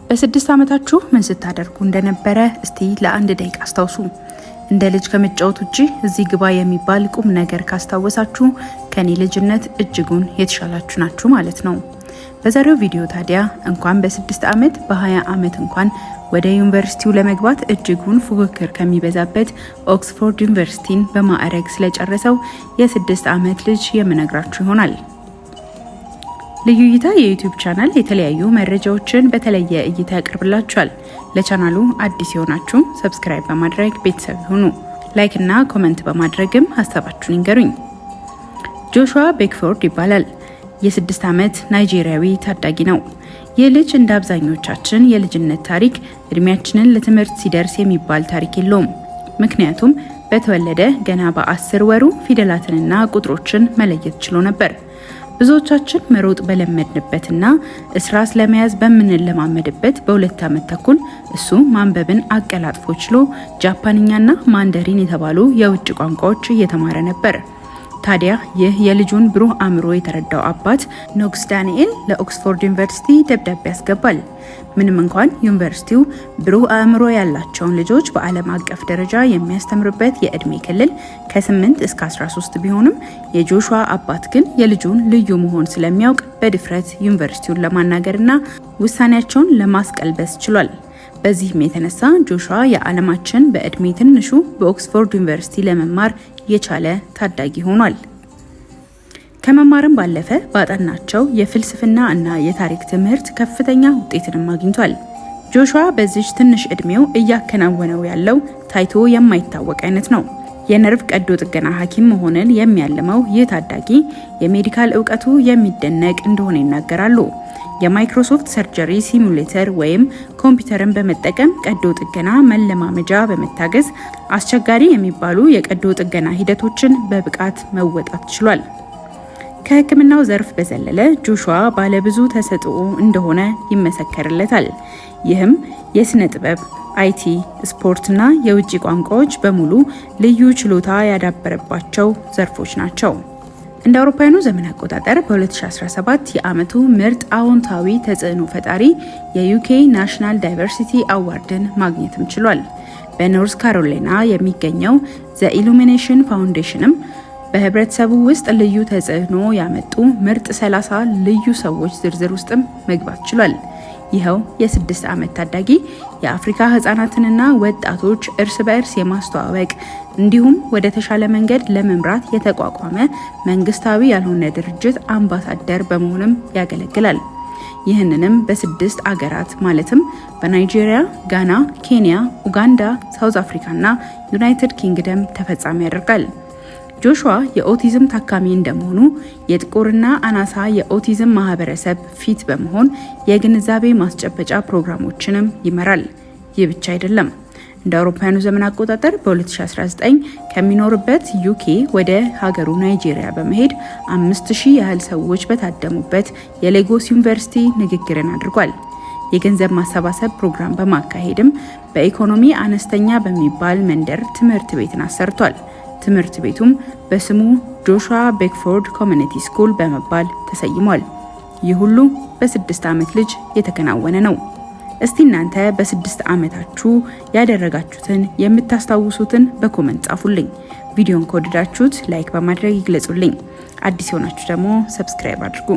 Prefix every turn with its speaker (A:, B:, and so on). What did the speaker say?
A: በ6 ዓመታችሁ ምን ስታደርጉ እንደነበረ እስቲ ለአንድ ደቂቃ አስታውሱ። እንደ ልጅ ከመጫወት ውጪ እዚህ ግባ የሚባል ቁም ነገር ካስታወሳችሁ ከኔ ልጅነት እጅጉን የተሻላችሁ ናችሁ ማለት ነው። በዛሬው ቪዲዮ ታዲያ እንኳን በ6 ዓመት በ20 ዓመት እንኳን ወደ ዩኒቨርሲቲው ለመግባት እጅጉን ፉክክር ከሚበዛበት ኦክስፎርድ ዩኒቨርሲቲን በማዕረግ ስለጨረሰው የ6 ዓመት ልጅ የምነግራችሁ ይሆናል። ልዩ እይታ የዩቲዩብ ቻናል የተለያዩ መረጃዎችን በተለየ እይታ ያቀርብላችኋል። ለቻናሉ አዲስ የሆናችሁ ሰብስክራይብ በማድረግ ቤተሰብ ይሁኑ። ላይክ እና ኮሜንት በማድረግም ሀሳባችሁን ይንገሩኝ። ጆሹዋ ቤክፎርድ ይባላል። የ6 ዓመት ናይጄሪያዊ ታዳጊ ነው። ይህ ልጅ እንደ አብዛኞቻችን የልጅነት ታሪክ እድሜያችንን ለትምህርት ሲደርስ የሚባል ታሪክ የለውም። ምክንያቱም በተወለደ ገና በ10 ወሩ ፊደላትንና ቁጥሮችን መለየት ችሎ ነበር። ብዙዎቻችን መሮጥ በለመድንበትና እስራስ ለመያዝ በምንለማመድበት በ2 ዓመት ተኩል እሱ ማንበብን አቀላጥፎ ችሎ ጃፓንኛና ማንደሪን የተባሉ የውጭ ቋንቋዎች እየተማረ ነበር። ታዲያ ይህ የልጁን ብሩህ አእምሮ የተረዳው አባት ኖክስ ዳንኤል ለኦክስፎርድ ዩኒቨርሲቲ ደብዳቤ ያስገባል። ምንም እንኳን ዩኒቨርሲቲው ብሩህ አእምሮ ያላቸውን ልጆች በዓለም አቀፍ ደረጃ የሚያስተምርበት የእድሜ ክልል ከ8 እስከ 13 ቢሆንም የጆሹዋ አባት ግን የልጁን ልዩ መሆን ስለሚያውቅ በድፍረት ዩኒቨርሲቲውን ለማናገርና ውሳኔያቸውን ለማስቀልበስ ችሏል። በዚህም የተነሳ ጆሹዋ የዓለማችን በእድሜ ትንሹ በኦክስፎርድ ዩኒቨርሲቲ ለመማር የቻለ ታዳጊ ሆኗል። ከመማርም ባለፈ ባጠናቸው የፍልስፍና እና የታሪክ ትምህርት ከፍተኛ ውጤትንም አግኝቷል። ጆሹዋ በዚህ ትንሽ እድሜው እያከናወነው ያለው ታይቶ የማይታወቅ አይነት ነው። የነርቭ ቀዶ ጥገና ሐኪም መሆንን የሚያልመው ይህ ታዳጊ የሜዲካል እውቀቱ የሚደነቅ እንደሆነ ይናገራሉ። የማይክሮሶፍት ሰርጀሪ ሲሙሌተር ወይም ኮምፒውተርን በመጠቀም ቀዶ ጥገና መለማመጃ በመታገዝ አስቸጋሪ የሚባሉ የቀዶ ጥገና ሂደቶችን በብቃት መወጣት ችሏል። ከሕክምናው ዘርፍ በዘለለ ጆሹዋ ባለብዙ ተሰጥኦ እንደሆነ ይመሰከርለታል። ይህም የስነ ጥበብ፣ አይቲ፣ ስፖርትና የውጭ ቋንቋዎች በሙሉ ልዩ ችሎታ ያዳበረባቸው ዘርፎች ናቸው። እንደ አውሮፓውያኑ ዘመን አቆጣጠር በ2017 የዓመቱ ምርጥ አዎንታዊ ተጽዕኖ ፈጣሪ የዩኬ ናሽናል ዳይቨርሲቲ አዋርድን ማግኘትም ችሏል። በኖርዝ ካሮላይና የሚገኘው ዘ ኢሉሚኔሽን ፋውንዴሽንም በህብረተሰቡ ውስጥ ልዩ ተጽዕኖ ያመጡ ምርጥ 30 ልዩ ሰዎች ዝርዝር ውስጥም መግባት ችሏል። ይኸው የ6 ዓመት ታዳጊ የአፍሪካ ህጻናትንና ወጣቶች እርስ በእርስ የማስተዋወቅ እንዲሁም ወደ ተሻለ መንገድ ለመምራት የተቋቋመ መንግስታዊ ያልሆነ ድርጅት አምባሳደር በመሆንም ያገለግላል። ይህንንም በ6 አገራት ማለትም በናይጄሪያ፣ ጋና፣ ኬንያ፣ ኡጋንዳ፣ ሳውዝ አፍሪካና ዩናይትድ ኪንግደም ተፈጻሚ ያደርጋል። ጆሹዋ የኦቲዝም ታካሚ እንደመሆኑ የጥቁርና አናሳ የኦቲዝም ማህበረሰብ ፊት በመሆን የግንዛቤ ማስጨበጫ ፕሮግራሞችንም ይመራል። ይህ ብቻ አይደለም። እንደ አውሮፓውያኑ ዘመን አቆጣጠር በ2019 ከሚኖርበት ዩኬ ወደ ሀገሩ ናይጄሪያ በመሄድ 5000 ያህል ሰዎች በታደሙበት የሌጎስ ዩኒቨርሲቲ ንግግርን አድርጓል። የገንዘብ ማሰባሰብ ፕሮግራም በማካሄድም በኢኮኖሚ አነስተኛ በሚባል መንደር ትምህርት ቤትን አሰርቷል። ትምህርት ቤቱም በስሙ ጆሹዋ ቤክፎርድ ኮሚኒቲ ስኩል በመባል ተሰይሟል። ይህ ሁሉ በ6 ዓመት ልጅ የተከናወነ ነው። እስቲ እናንተ በ6 ዓመታችሁ ያደረጋችሁትን የምታስታውሱትን በኮመንት ጻፉልኝ። ቪዲዮን ከወደዳችሁት ላይክ በማድረግ ይግለጹልኝ። አዲስ የሆናችሁ ደግሞ ሰብስክራይብ አድርጉ።